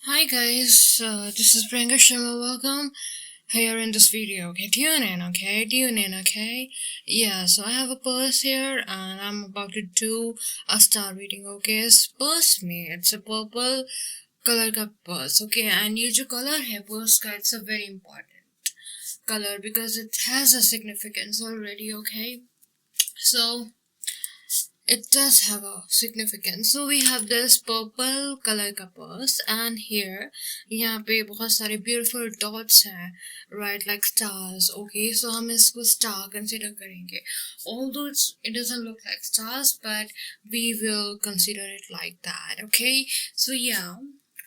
Hi guys, this is Priyanka Sharma. Welcome here in this video. Okay, tune in. Okay, tune in. Okay, yeah. So I have a purse here, and I'm about to do a star reading. Okay, इस purse में it's a purple color का purse. Okay, and ये जो color है purse का, it's a very important color because it has a significance already. Okay, so it does have a significance. So we have this purple color का purse and here यहाँ पे बहुत सारे beautiful dots हैं, right, like stars. Okay, so हम इसको star consider करेंगे. Although it doesn't look like stars, but we will consider it like that. Okay, so yeah.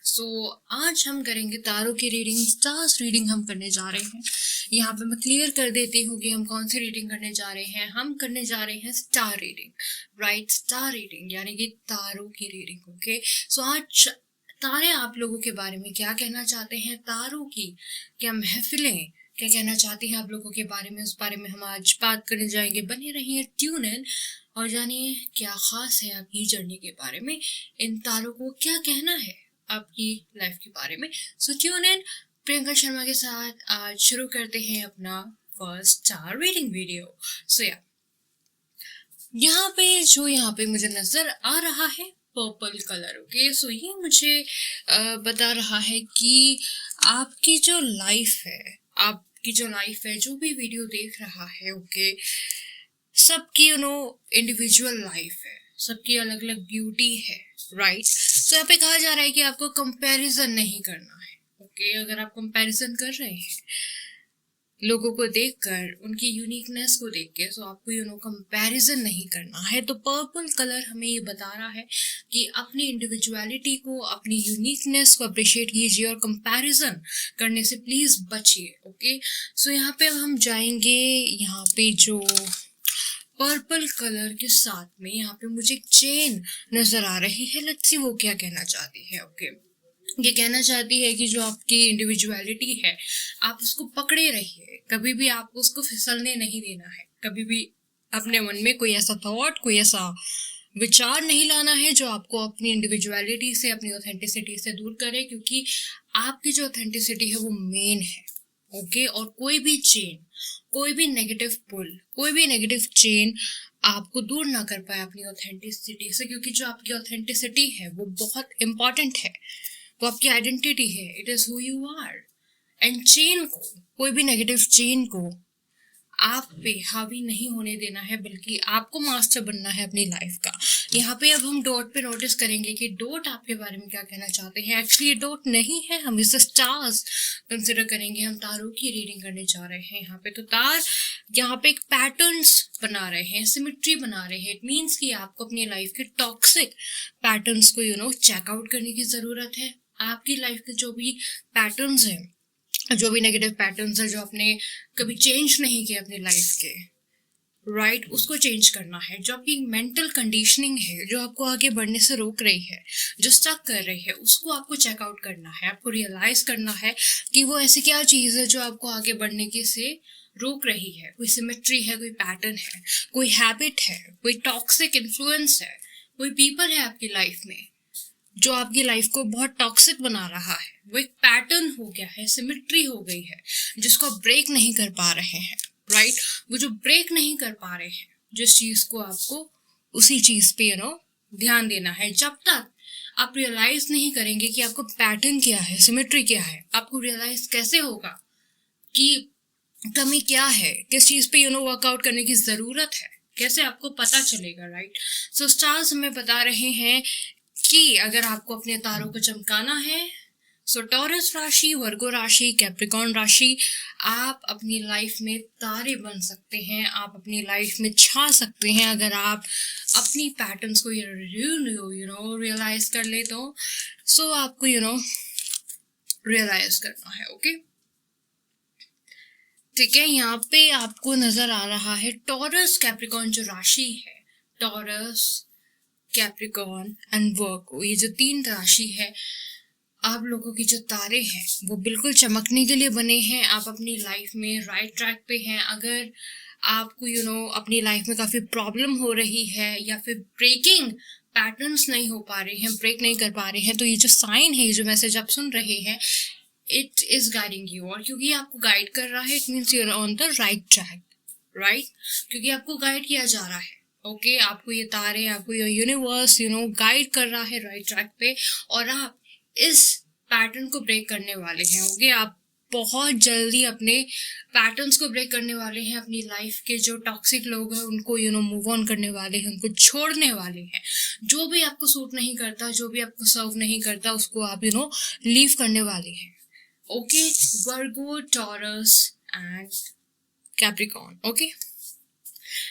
सो आज हम करेंगे तारों की रीडिंग, स्टार्स रीडिंग हम करने जा रहे हैं. यहाँ पे मैं क्लियर कर देती हूँ कि हम कौन सी रीडिंग करने जा रहे हैं. हम करने जा रहे हैं star reading, right, star reading यानी कि तारों की रीडिंग. ओके, सो आज तारे आप लोगों के बारे में क्या कहना चाहते हैं, तारों की क्या महफिलें क्या कहना चाहती हैं आप लोगों के बारे में, उस बारे में हम आज बात करने जाएंगे. बने रहिए, ट्यून इन और जानिए क्या खास है आपकी जर्नी के बारे में, इन तारों को क्या कहना है आपकी लाइफ के बारे में. सो ट्यून इन प्रियंका शर्मा के साथ. आज शुरू करते हैं अपना फर्स्ट स्टार रीडिंग वीडियो. सो या यहाँ पे मुझे नजर आ रहा है पर्पल कलर. ओके, सो ये मुझे बता रहा है कि आपकी जो लाइफ है, जो भी वीडियो देख रहा है, ओके, सबकी इंडिविजुअल लाइफ है, सबकी अलग अलग ब्यूटी है, राइट. तो यहाँ पे कहा जा रहा है कि आपको कंपैरिजन नहीं करना है. ओके, अगर आप कंपैरिजन कर रहे हैं लोगों को देखकर, उनकी यूनिकनेस को देख के, तो आपको कंपैरिजन नहीं करना है. तो पर्पल कलर हमें ये बता रहा है कि अपनी इंडिविजुअलिटी को, अपनी यूनिकनेस को अप्रिशिएट कीजिए और कंपैरिजन करने से प्लीज बचिए. ओके, सो यहाँ पे अब हम जाएंगे. यहाँ पे जो पर्पल कलर के साथ में यहाँ पे मुझे एक चेन नजर आ रही है. लेट्स सी वो क्या कहना चाहती है. ओके, ये कहना चाहती है कि जो आपकी इंडिविजुअलिटी है आप उसको पकड़े रहिए, कभी भी आपको उसको फिसलने नहीं देना है. कभी भी अपने मन में कोई ऐसा थॉट, कोई ऐसा विचार नहीं लाना है जो आपको अपनी इंडिविजुअलिटी से, अपनी ऑथेंटिसिटी से दूर करे, क्योंकि आपकी जो ऑथेंटिसिटी है वो मेन है. ओके, और कोई भी चेन, कोई भी नेगेटिव पुल, कोई भी नेगेटिव चेन आपको दूर ना कर पाए अपनी ऑथेंटिसिटी से, क्योंकि जो आपकी ऑथेंटिसिटी है वो बहुत इंपॉर्टेंट है, वो आपकी आइडेंटिटी है. It is who you are. And chain को, कोई भी नेगेटिव चेन को आप पे हावी नहीं होने देना है, बल्कि आपको मास्टर बनना है अपनी लाइफ का. यहाँ पे अब हम डॉट पे नोटिस करेंगे कि डॉट आपके बारे में क्या कहना चाहते हैं. एक्चुअली ये डॉट नहीं है, हम इसे स्टार्स कंसिडर करेंगे. हम तारों की रीडिंग करने जा रहे हैं. यहाँ पे तो तार यहाँ पे एक पैटर्न्स बना रहे हैं, सिमेट्री बना रहे हैं. इट मीन्स कि आपको अपनी लाइफ के टॉक्सिक पैटर्न्स को चेकआउट करने की जरूरत है. आपकी लाइफ के जो भी पैटर्न्स हैं, जो भी नेगेटिव पैटर्न्स है, जो आपने कभी चेंज नहीं किए अपनी लाइफ के, राइट, उसको चेंज करना है. जो आपकी मेंटल कंडीशनिंग है, जो आपको आगे बढ़ने से रोक रही है, जो स्टक कर रही है, उसको आपको चेकआउट करना है. आपको रियलाइज करना है कि वो ऐसी क्या चीज़ है जो आपको आगे बढ़ने की से रोक रही है. कोई सिमेट्री है, कोई पैटर्न है, कोई हैबिट है, कोई टॉक्सिक इन्फ्लुएंस है, कोई पीपल है आपकी लाइफ में जो आपकी लाइफ को बहुत टॉक्सिक बना रहा है. वो एक पैटर्न हो गया है, सिमेट्री हो गई है, जिसको आप ब्रेक नहीं कर पा रहे हैं, राइट. वो जो ब्रेक नहीं कर पा रहे हैं, जिस चीज को आपको उसी चीज पे ध्यान देना है. जब तक आप रियलाइज नहीं करेंगे कि आपको पैटर्न क्या है, सिमेट्री क्या है, आपको रियलाइज कैसे होगा कि कमी क्या है, किस चीज पे वर्कआउट करने की जरूरत है, कैसे आपको पता चलेगा, राइट. सो स्टार्स हमें बता रहे हैं कि अगर आपको अपने तारों को चमकाना है, सो टॉरस राशि, वर्गो राशि, कैप्रिकॉर्न राशि, आप अपनी लाइफ में तारे बन सकते हैं. आप अपनी लाइफ में छा सकते हैं अगर आप अपनी पैटर्न्स को रियलाइज कर ले तो. सो आपको रियलाइज करना है. ओके, ठीक है. यहाँ पे आपको नजर आ रहा है टॉरस कैप्रिकॉर्न जो राशि है, टॉरस, कैप्रिकॉर्न एंड वर्गो, ये जो 3 राशि है, आप लोगों की जो तारे हैं वो बिल्कुल चमकने के लिए बने हैं. आप अपनी लाइफ में राइट ट्रैक पे हैं. अगर आपको अपनी लाइफ में काफ़ी प्रॉब्लम हो रही है या फिर ब्रेकिंग पैटर्न्स नहीं हो पा रहे हैं, ब्रेक नहीं कर पा रहे हैं, तो ये जो साइन है, ये जो मैसेज आप सुन रहे हैं, इट इज गाइडिंग यू। और क्योंकि ये आपको गाइड कर रहा है, it means you are on the right track, right? क्योंकि आपको गाइड किया जा रहा है, ओके आपको ये तारे, आपको ये यूनिवर्स गाइड कर रहा है राइट ट्रैक पे, और आप इस पैटर्न को ब्रेक करने वाले हैं। ओके आप बहुत जल्दी अपने पैटर्न्स को ब्रेक करने वाले हैं, अपनी लाइफ के जो टॉक्सिक लोग हैं उनको मूव ऑन करने वाले हैं, उनको छोड़ने वाले हैं। जो भी आपको सूट नहीं करता, जो भी आपको सर्व नहीं करता, उसको आप लीव करने वाले हैं। Okay, Virgo, taurus and Capricorn. Okay,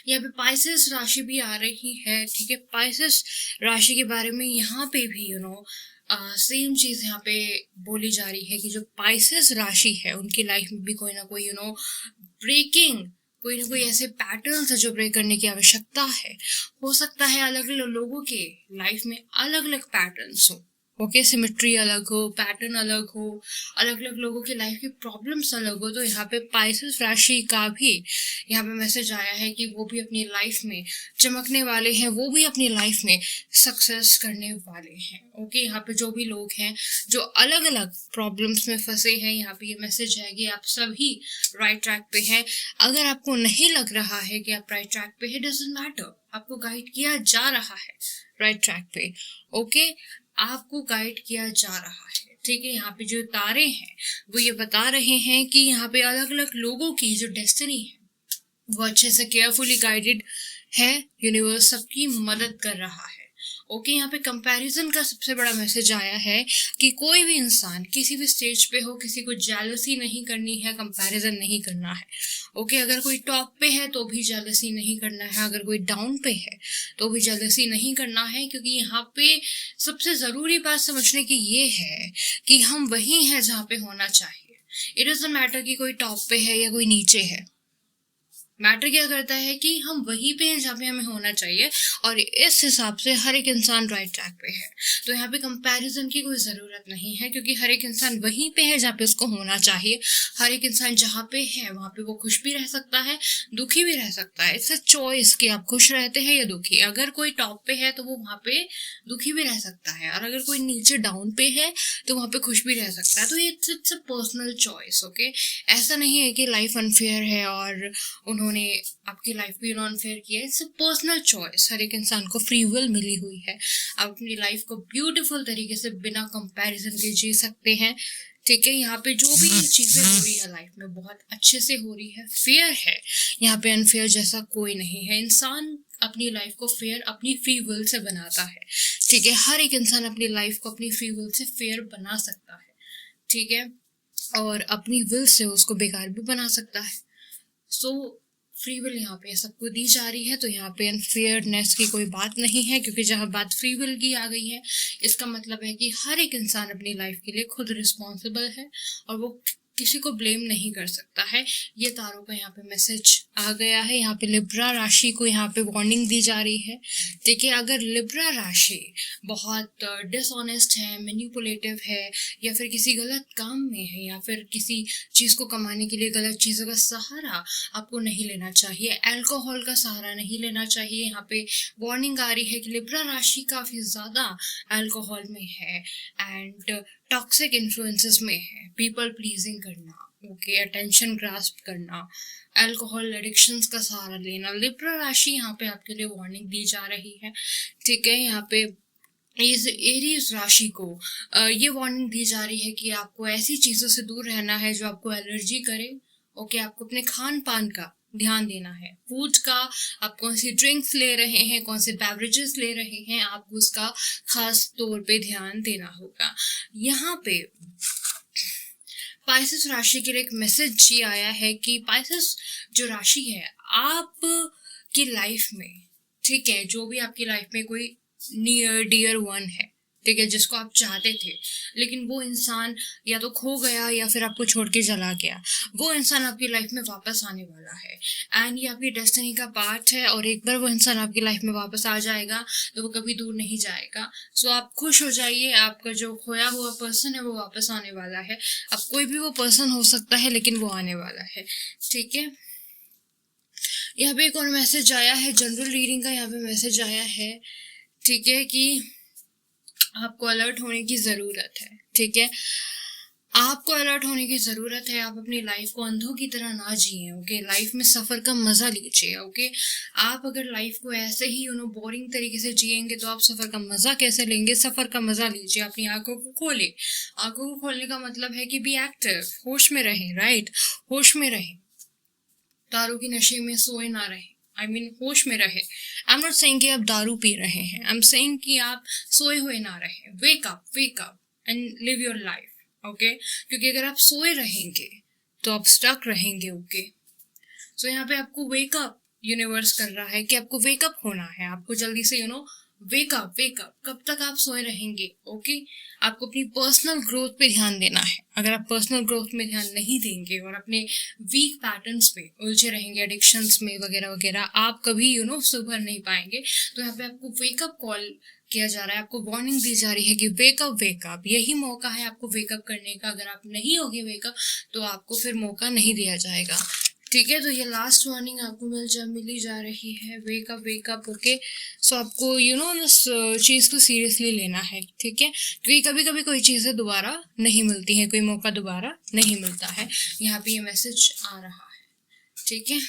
यहाँ पे पाइसेस राशि भी आ रही है, ठीक है। पाइसेस राशि के बारे में यहाँ पे भी सेम चीज यहाँ पे बोली जा रही है कि जो पाइसेस राशि है उनकी लाइफ में भी कोई ना कोई ब्रेकिंग, कोई ना कोई ऐसे पैटर्न्स है जो ब्रेक करने की आवश्यकता है। हो सकता है अलग अलग लोगों के लाइफ में अलग अलग पैटर्न्स हो, ओके सिमेट्री अलग हो, पैटर्न अलग हो, अलग अलग लोगों की लाइफ की प्रॉब्लम्स अलग हो। तो यहाँ पे पाइसेस राशि का भी यहाँ पे मैसेज आया है कि वो भी अपनी लाइफ में चमकने वाले हैं, वो भी अपनी लाइफ में सक्सेस करने वाले हैं। ओके, यहाँ पे जो भी लोग हैं जो अलग अलग प्रॉब्लम्स में फंसे हैं, यहाँ पे ये मैसेज है कि आप सभी राइट ट्रैक पे हैं। अगर आपको नहीं लग रहा है कि आप राइट ट्रैक पे है, डजंट मैटर, आपको गाइड किया जा रहा है राइट ट्रैक पे। ओके, आपको गाइड किया जा रहा है, ठीक है। यहाँ पे जो तारे हैं वो ये बता रहे हैं कि यहाँ पे अलग अलग लोगों की जो डेस्टिनी है वो अच्छे से केयरफुली गाइडेड है, यूनिवर्स सबकी मदद कर रहा है। ओके, यहाँ पे कंपैरिजन का सबसे बड़ा मैसेज आया है कि कोई भी इंसान किसी भी स्टेज पे हो, किसी को जेलसी नहीं करनी है, कंपैरिजन नहीं करना है। ओके, अगर कोई टॉप पे है तो भी जेलसी नहीं करना है, अगर कोई डाउन पे है तो भी जेलसी नहीं करना है, क्योंकि यहाँ पे सबसे ज़रूरी बात समझने की ये है कि हम वही हैं जहाँ पे होना चाहिए। इट डजंट मैटर कि कोई टॉप पे है या कोई नीचे है, मैटर क्या करता है कि हम वहीं पे हैं जहाँ पे हमें होना चाहिए, और इस हिसाब से हर एक इंसान राइट ट्रैक पे है। तो यहाँ पे कंपैरिजन की कोई ज़रूरत नहीं है, क्योंकि हर एक इंसान वहीं पे है जहाँ पे उसको होना चाहिए। हर एक इंसान जहाँ पे है वहाँ पे वो खुश भी रह सकता है, दुखी भी रह सकता है। इट्स अ चॉइस कि आप खुश रहते हैं या दुखी। अगर कोई टॉप पे है तो वो वहाँ पे दुखी भी रह सकता है, और अगर कोई नीचे डाउन पे है तो वहाँ पे खुश भी रह सकता है। तो it's a personal choice. Okay, ऐसा नहीं है कि लाइफ अनफेयर है और उन्होंने आपकी लाइफ को अनफेयर किया। इट्स अ पर्सनल चॉइस, हर एक इंसान को फ्री विल मिली हुई है। आप अपनी लाइफ को ब्यूटीफुल तरीके से बिना कंपैरिजन के जी सकते हैं, ठीक है। यहाँ पे जो भी चीज़ें हो रही है लाइफ में बहुत अच्छे से हो रही है, फेयर है। यहाँ पे अनफेयर जैसा कोई नहीं है। इंसान अपनी लाइफ को फेयर अपनी फ्री विल से बनाता है, ठीक है। हर एक इंसान अपनी लाइफ को अपनी फ्री विल से फेयर बना सकता है, ठीक है, और अपनी विल से उसको बेकार भी बना सकता है। सो फ्री विल यहाँ पे सबको दी जा रही है, तो यहाँ पे अनफेयरनेस की कोई बात नहीं है, क्योंकि जहाँ बात फ्री विल की आ गई है इसका मतलब है कि हर एक इंसान अपनी लाइफ के लिए खुद रिस्पॉन्सिबल है और वो किसी को ब्लेम नहीं कर सकता है। ये तारों का यहाँ पे मैसेज आ गया है। यहाँ पे लिब्रा राशि को यहाँ पे वार्निंग दी जा रही है, देखिए अगर लिब्रा राशि बहुत डिसऑनेस्ट है, मैनिपुलेटिव है, या फिर किसी गलत काम में है, या फिर किसी चीज़ को कमाने के लिए गलत चीज़ों का सहारा आपको नहीं लेना चाहिए, अल्कोहल का सहारा नहीं लेना चाहिए। यहाँ पे वार्निंग आ रही है कि लिब्रा राशि काफ़ी ज़्यादा अल्कोहल में है एंड टॉक्सिक इन्फ्लुएंसेस में है, पीपल प्लीजिंग करना, ओके, अटेंशन ग्रास्प करना, अल्कोहल एडिक्शंस का सहारा लेना। लिब्रा राशि यहाँ पे आपके लिए वार्निंग दी जा रही है, ठीक है। यहाँ पे इस एरीज राशि को ये वार्निंग दी जा रही है कि आपको ऐसी चीज़ों से दूर रहना है जो आपको एलर्जी करे, ओके। आपको अपने खान पान का ध्यान देना है, फूड का, आप कौन सी ड्रिंक्स ले रहे हैं, कौन से बेवरेजेस ले रहे हैं, आपको उसका खास तौर पे ध्यान देना होगा। यहाँ पे पाइसेस राशि के लिए एक मैसेज ये आया है कि पाइसेस जो राशि है आप की लाइफ में, ठीक है, जो भी आपकी लाइफ में कोई नियर डियर वन है, ठीक है, जिसको आप चाहते थे लेकिन वो इंसान या तो खो गया या फिर आपको छोड़ के चला गया, वो इंसान आपकी लाइफ में वापस आने वाला है एंड ये आपकी डेस्टिनी का पार्ट है। और एक बार वो इंसान आपकी लाइफ में वापस आ जाएगा तो वो कभी दूर नहीं जाएगा। सो आप खुश हो जाइए, आपका जो खोया हुआ पर्सन है वो वापस आने वाला है। अब कोई भी वो पर्सन हो सकता है लेकिन वो आने वाला है, ठीक है। यहाँ पे एक और मैसेज आया है, जनरल रीडिंग का यहाँ पे मैसेज आया है ठीक है, कि आपको अलर्ट होने की ज़रूरत है। ठीक है, आपको अलर्ट होने की ज़रूरत है। आप अपनी लाइफ को अंधों की तरह ना जिए। ओके, लाइफ में सफ़र का मज़ा लीजिए। ओके, आप अगर लाइफ को ऐसे ही बोरिंग तरीके से जिएंगे तो आप सफ़र का मज़ा कैसे लेंगे? सफ़र का मज़ा लीजिए, अपनी आंखों को खोले। आंखों को खोलने का मतलब है कि बी एक्टिव, होश में रहें। राइट, होश में रहें, दारू की नशे में सोए ना रहें। आई मीन होश में रहे। आई एम नॉट सेइंग कि आप दारू पी रहे हैं, आई एम सेइंग कि आप सोए हुए ना रहें। Wake up and live your life. Okay, क्योंकि अगर आप सोए रहेंगे तो आप स्टक रहेंगे। ओके, सो यहाँ पे आपको वेकअप यूनिवर्स कर रहा है कि आपको वेकअप होना है। आपको जल्दी से वेकअप। कब तक आप सोए रहेंगे? ओके, आपको अपनी पर्सनल ग्रोथ पे ध्यान देना है। अगर आप पर्सनल ग्रोथ में ध्यान नहीं देंगे और अपने वीक पैटर्न्स पे उलझे रहेंगे, एडिक्शंस में वगैरह वगैरह, आप कभी सुधर नहीं पाएंगे। तो यहाँ पे आपको वेकअप कॉल किया जा रहा है, आपको वार्निंग दी जा रही है कि वेकअप। यही मौका है आपको वेकअप करने का। अगर आप नहीं होगे वेकअप तो आपको फिर मौका नहीं दिया जाएगा। ठीक है, तो ये लास्ट वार्निंग आपको मिली जा रही है। वेकअप। ओके, सो आपको इस चीज़ को सीरियसली लेना है। ठीक है, क्योंकि कभी कभी कोई चीज़ें दोबारा नहीं मिलती हैं, कोई मौका दोबारा नहीं मिलता है। यहाँ पे ये मैसेज आ रहा है। ठीक है,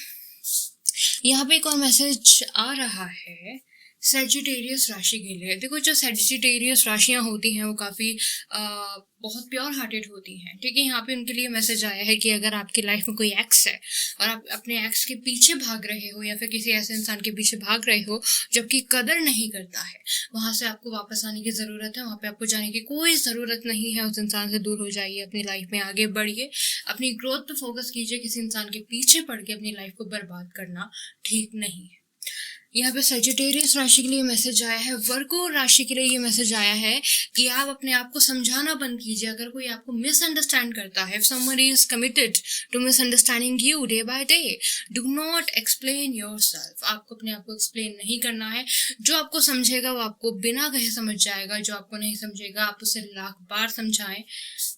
यहाँ पे एक और मैसेज आ रहा है सेजिटेरियस राशि के लिए। देखो, जो सेजिटेरियस राशियां होती हैं वो काफ़ी बहुत प्योर हार्टेड होती हैं। ठीक है, यहाँ पे उनके लिए मैसेज आया है कि अगर आपकी लाइफ में कोई एक्स है और आप अपने एक्स के पीछे भाग रहे हो या फिर किसी ऐसे इंसान के पीछे भाग रहे हो जबकि कदर नहीं करता है, वहाँ से आपको वापस आने की ज़रूरत है। वहाँ पे आपको जाने की कोई ज़रूरत नहीं है। उस इंसान से दूर हो जाइए, अपनी लाइफ में आगे बढ़िए, अपनी ग्रोथ पे फोकस कीजिए। किसी इंसान के पीछे पड़ के अपनी लाइफ को बर्बाद करना ठीक नहीं है। यहाँ पे सजिटेरियस राशि के लिए मैसेज आया है, वर्गो राशि के लिए ये मैसेज आया है कि आप अपने आप को समझाना बंद कीजिए। अगर कोई आपको मिसअंडरस्टैंड करता है, if somebody is committed to misunderstanding you day by day, do not explain yourself। आपको अपने आप को एक्सप्लेन नहीं करना है। जो आपको समझेगा वो आपको बिना कहे समझ जाएगा, जो आपको नहीं समझेगा आप उसे लाख बार समझाएं,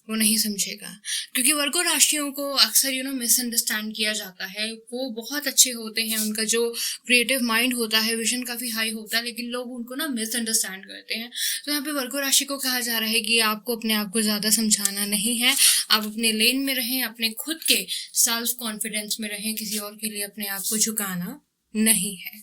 वो नहीं समझेगा। क्योंकि वर्गो राशियों को अक्सर मिसअंडरस्टैंड किया जाता है। वो बहुत अच्छे होते हैं, उनका जो क्रिएटिव माइंड होता है, विजन काफ़ी हाई होता है, लेकिन लोग उनको मिसअंडरस्टैंड करते हैं। तो यहाँ पे वर्गो राशि को कहा जा रहा है कि आपको अपने आप को ज़्यादा समझाना नहीं है। आप अपने लेन में रहें, अपने खुद के सेल्फ कॉन्फिडेंस में रहें। किसी और के लिए अपने आप को झुकाना नहीं है।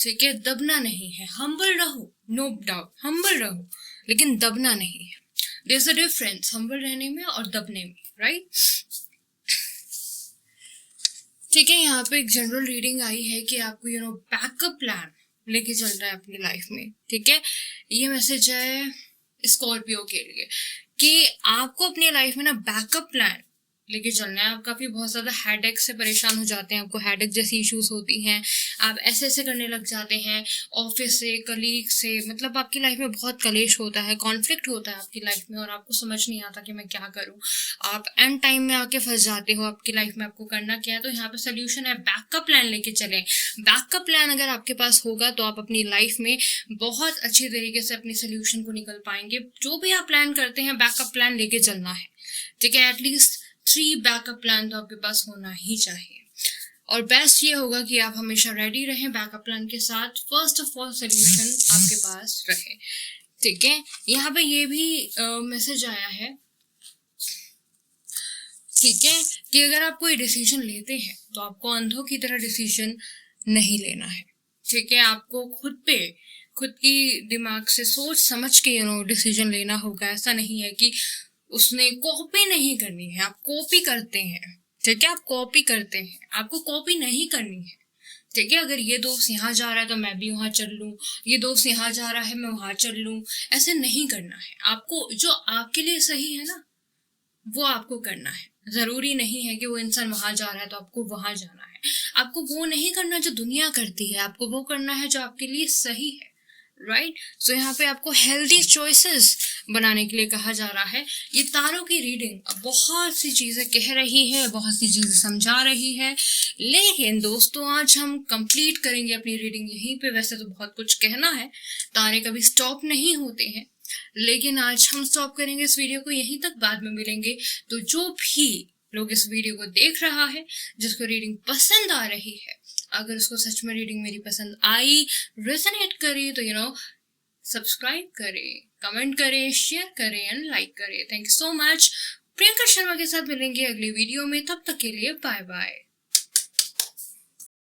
ठीक है, दबना नहीं है। हम्बल रहो, नो डाउट, हम्बल रहो, लेकिन दबना नहीं है। There's a difference हम्बल रहने में और दबने में, राइट? ठीक है, यहाँ पे एक जनरल रीडिंग आई है कि आपको बैकअप प्लान लेके चल रहा है अपनी लाइफ में। ठीक है, ये मैसेज है स्कॉर्पियो के लिए कि आपको अपनी लाइफ में बैकअप प्लान लेके चलना है। आप काफ़ी बहुत ज़्यादा हेडेक से परेशान हो जाते हैं, आपको हेडेक जैसी इश्यूज होती हैं, आप ऐसे करने लग जाते हैं ऑफिस से, कलीग से, मतलब आपकी लाइफ में बहुत कलेश होता है, कॉन्फ्लिक्ट होता है आपकी लाइफ में और आपको समझ नहीं आता कि मैं क्या करूं। आप एंड टाइम में आके फंस जाते हो, आपकी लाइफ में आपको करना क्या है। तो यहाँ पे सोल्यूशन है, बैकअप प्लान लेके चलें। बैकअप प्लान अगर आपके पास होगा तो आप अपनी लाइफ में बहुत अच्छी तरीके से अपनी सोल्यूशन को निकल पाएंगे। जो भी आप प्लान करते हैं, बैकअप प्लान लेके चलना है। ठीक है, एटलीस्ट 3 बैकअप प्लान तो आपके पास होना ही चाहिए। और बेस्ट ये होगा कि आप हमेशा रेडी रहें बैकअप प्लान के साथ। फर्स्ट ऑफ ऑल सोल्यूशन आपके पास रहे। ठीक है, यहाँ पे ये भी मैसेज आया है, ठीक है, कि अगर आप कोई डिसीजन लेते हैं तो आपको अंधों की तरह डिसीजन नहीं लेना है। ठीक है, आपको खुद की दिमाग से सोच समझ के डिसीजन लेना होगा। ऐसा नहीं है कि उसने कॉपी नहीं करनी है, आप कॉपी करते हैं। ठीक है, आप कॉपी करते हैं, आपको कॉपी नहीं करनी है। ठीक है, अगर ये दोस्त यहाँ जा रहा है तो मैं भी वहाँ चल लूँ, ये दोस्त यहाँ जा रहा है मैं वहाँ चल लूँ, ऐसे नहीं करना है। आपको जो आपके लिए सही है ना, वो आपको करना है। जरूरी नहीं है कि वो इंसान वहां जा रहा है तो आपको वहां जाना है। आपको वो नहीं करना जो दुनिया करती है, आपको वो करना है जो आपके लिए सही है। राइट, सो यहाँ पे आपको हेल्दी चॉइसेस बनाने के लिए कहा जा रहा है। ये तारों की रीडिंग बहुत सी चीजें कह रही है, बहुत सी चीजें समझा रही है, लेकिन दोस्तों आज हम कंप्लीट करेंगे अपनी रीडिंग यहीं पे। वैसे तो बहुत कुछ कहना है, तारे कभी स्टॉप नहीं होते हैं, लेकिन आज हम स्टॉप करेंगे इस वीडियो को यहीं तक, बाद में मिलेंगे। तो जो भी लोग इस वीडियो को देख रहा है, जिसको रीडिंग पसंद आ रही है, अगर उसको सच में रीडिंग मेरी पसंद आई, रेजोनेट करी, तो सब्सक्राइब करें, कमेंट करें, शेयर करें एंड लाइक करें। Thank you so much. Priyanka Sharma के साथ मिलेंगे अगली वीडियो में, तब तक के लिए बाय बाय।